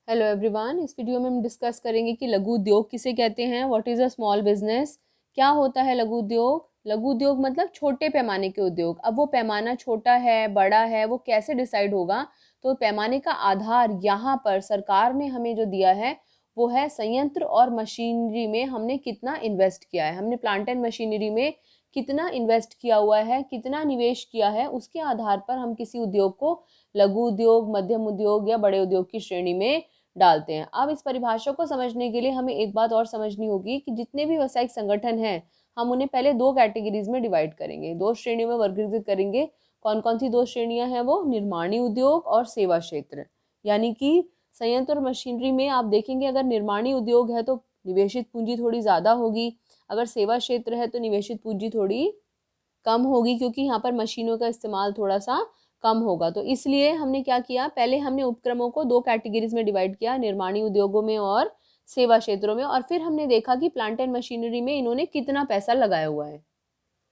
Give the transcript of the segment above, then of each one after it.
Hello everyone, इस video में हम डिस्कस करेंगे कि लघु उद्योग किसे कहते हैं। What is a small business. क्या होता है लघु उद्योग। लघु उद्योग मतलब छोटे पैमाने के उद्योग। अब वो पैमाना छोटा है बड़ा है वो कैसे डिसाइड होगा, तो पैमाने का आधार यहाँ पर सरकार ने हमें जो दिया है वो है संयंत्र और मशीनरी में हमने कितना इन्वेस्ट किया है। हमने प्लांट एंड मशीनरी में कितना इन्वेस्ट किया हुआ है, कितना निवेश किया है, उसके आधार पर हम किसी उद्योग को लघु उद्योग, मध्यम उद्योग या बड़े उद्योग की श्रेणी में डालते हैं। अब इस परिभाषा को समझने के लिए हमें एक बात और समझनी होगी कि जितने भी व्यावसायिक संगठन हैं हम उन्हें पहले दो कैटेगरीज में डिवाइड करेंगे, दो श्रेणियों में वर्गीकृत करेंगे। कौन कौन सी दो श्रेणियां हैं वो, निर्माणी उद्योग और सेवा क्षेत्र। यानी कि संयंत्र और मशीनरी में आप देखेंगे अगर निर्माणी उद्योग है तो निवेशित पूंजी थोड़ी ज़्यादा होगी, अगर सेवा क्षेत्र है तो निवेशित पूंजी थोड़ी कम होगी, क्योंकि यहाँ पर मशीनों का इस्तेमाल थोड़ा सा कम होगा। तो इसलिए हमने क्या किया, पहले हमने उपक्रमों को दो कैटेगरीज में डिवाइड किया, निर्माणी उद्योगों में और सेवा क्षेत्रों में। और फिर हमने देखा कि प्लांट एंड मशीनरी में इन्होंने कितना पैसा लगाया हुआ है।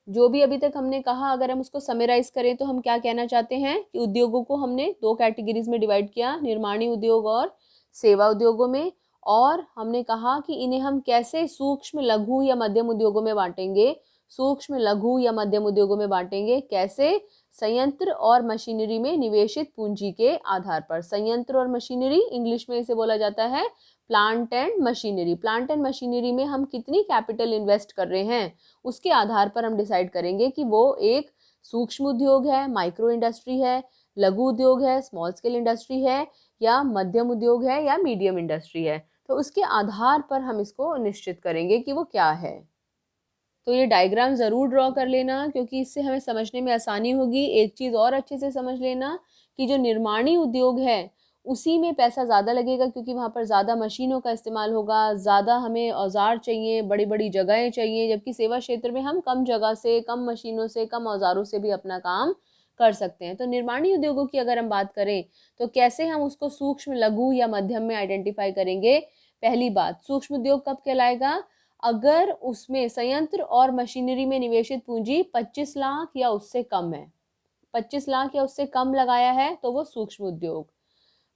जो भी अभी तक हमने कहा अगर हम उसको समराइज करें तो हम क्या कहना चाहते हैं कि उद्योगों को हमने दो कैटेगरीज में डिवाइड किया, निर्माणी उद्योग और सेवा उद्योगों में। और हमने कहा कि इन्हें हम कैसे सूक्ष्म लघु या मध्यम उद्योगों में बांटेंगे। सूक्ष्म लघु या मध्यम उद्योगों में बांटेंगे कैसे, संयंत्र और मशीनरी में निवेशित पूंजी के आधार पर। संयंत्र और मशीनरी इंग्लिश में इसे बोला जाता है plant and machinery. Plant and machinery में हम कितनी कैपिटल इन्वेस्ट कर रहे हैं उसके आधार पर हम डिसाइड करेंगे कि वो एक सूक्ष्म उद्योग है, माइक्रो इंडस्ट्री है, लघु उद्योग है, स्मॉल स्केल इंडस्ट्री है, या मध्यम उद्योग है या मीडियम इंडस्ट्री है। तो उसके आधार पर हम इसको निश्चित करेंगे कि वो क्या है। तो ये डायग्राम ज़रूर ड्रॉ कर लेना, क्योंकि इससे हमें समझने में आसानी होगी। एक चीज़ और अच्छे से समझ लेना कि जो निर्माणी उद्योग है उसी में पैसा ज़्यादा लगेगा, क्योंकि वहाँ पर ज़्यादा मशीनों का इस्तेमाल होगा, ज़्यादा हमें औजार चाहिए, बड़ी बड़ी जगहें चाहिए। जबकि सेवा क्षेत्र में हम कम जगह से, कम मशीनों से, कम औजारों से भी अपना काम कर सकते हैं। तो निर्माणी उद्योगों की अगर हम बात करें तो कैसे हम उसको सूक्ष्म लघु या मध्यम में आइडेंटिफाई करेंगे। पहली बात, सूक्ष्म उद्योग कब कहलाएगा, अगर उसमें संयंत्र और मशीनरी में निवेशित पूंजी 25 लाख या उससे कम है। 25 लाख या उससे कम लगाया है तो वो सूक्ष्म उद्योग।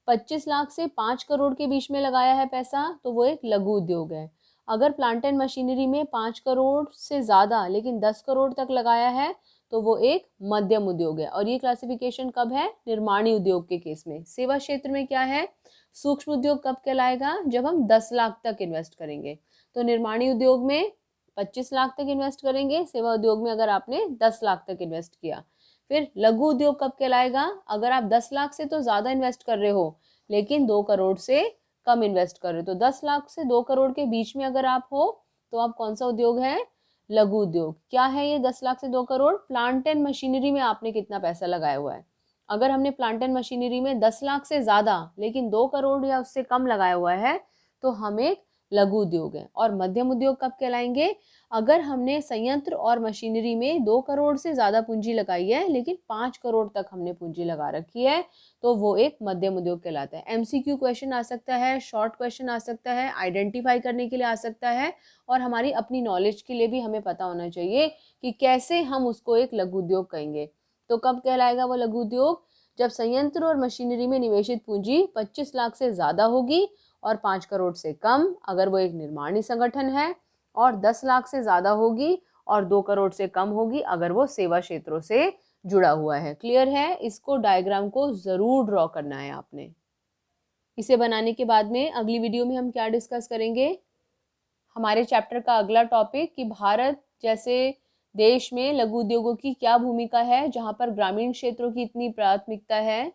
25 लाख से 5 करोड़ के बीच में लगाया है पैसा तो वो एक लघु उद्योग है। अगर प्लांट एंड मशीनरी में 5 करोड़ से ज़्यादा लेकिन 10 करोड़ तक लगाया है तो वो एक मध्यम उद्योग है। और ये क्लासिफिकेशन कब है, निर्माणी उद्योग के केस में। सेवा क्षेत्र में क्या है, सूक्ष्म उद्योग कब कहलाएगा, जब हम 10 लाख तक इन्वेस्ट करेंगे। तो निर्माणी उद्योग में 25 लाख तक इन्वेस्ट करेंगे, सेवा उद्योग में अगर आपने 10 लाख तक इन्वेस्ट किया। फिर लघु उद्योग कब कहलाएगा, अगर आप 10 लाख से तो ज़्यादा इन्वेस्ट कर रहे हो लेकिन 2 करोड़ से कम इन्वेस्ट कर रहे हो। तो 10 लाख से 2 करोड़ के बीच में अगर आप हो तो आप कौन सा उद्योग है, लघु उद्योग। क्या है ये 10 लाख से 2 करोड़, प्लांट एंड मशीनरी में आपने कितना पैसा लगाया हुआ है। अगर हमने प्लांट एंड मशीनरी में 10 लाख से ज़्यादा लेकिन 2 करोड़ या उससे कम लगाया हुआ है तो हम एक लघु उद्योग है। और मध्यम उद्योग कब कहलाएंगे, अगर हमने संयंत्र और मशीनरी में 2 करोड़ से ज़्यादा पूंजी लगाई है लेकिन 5 करोड़ तक हमने पूंजी लगा रखी है तो वो एक मध्यम उद्योग कहलाता है। एमसीक्यू क्वेश्चन आ सकता है, शॉर्ट क्वेश्चन आ सकता है, आइडेंटिफाई करने के लिए आ सकता है, और हमारी अपनी नॉलेज के लिए भी हमें पता होना चाहिए कि कैसे हम उसको एक लघु उद्योग कहेंगे। तो कब कहलाएगा वो लघु उद्योग, जब संयंत्र और मशीनरी में निवेशित पूंजी 25 लाख से ज़्यादा होगी और 5 करोड़ से कम अगर वो एक निर्माणी संगठन है, और 10 लाख से ज़्यादा होगी और 2 करोड़ से कम होगी अगर वो सेवा क्षेत्रों से जुड़ा हुआ है। क्लियर है, इसको डायग्राम को ज़रूर ड्रॉ करना है आपने। इसे बनाने के बाद में अगली वीडियो में हम क्या डिस्कस करेंगे, हमारे चैप्टर का अगला टॉपिक कि भारत जैसे देश में लघु उद्योगों की क्या भूमिका है, जहाँ पर ग्रामीण क्षेत्रों की इतनी प्राथमिकता है।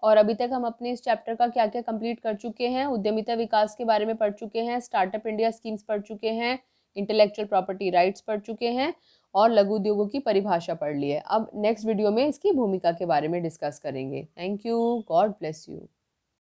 और अभी तक हम अपने इस चैप्टर का क्या क्या कंप्लीट कर चुके हैं, उद्यमिता विकास के बारे में पढ़ चुके हैं, स्टार्टअप इंडिया स्कीम्स पढ़ चुके हैं, इंटेलेक्चुअल प्रॉपर्टी राइट्स पढ़ चुके हैं, और लघु उद्योगों की परिभाषा पढ़ ली है। अब नेक्स्ट वीडियो में इसकी भूमिका के बारे में डिस्कस करेंगे। Thank you, God bless you.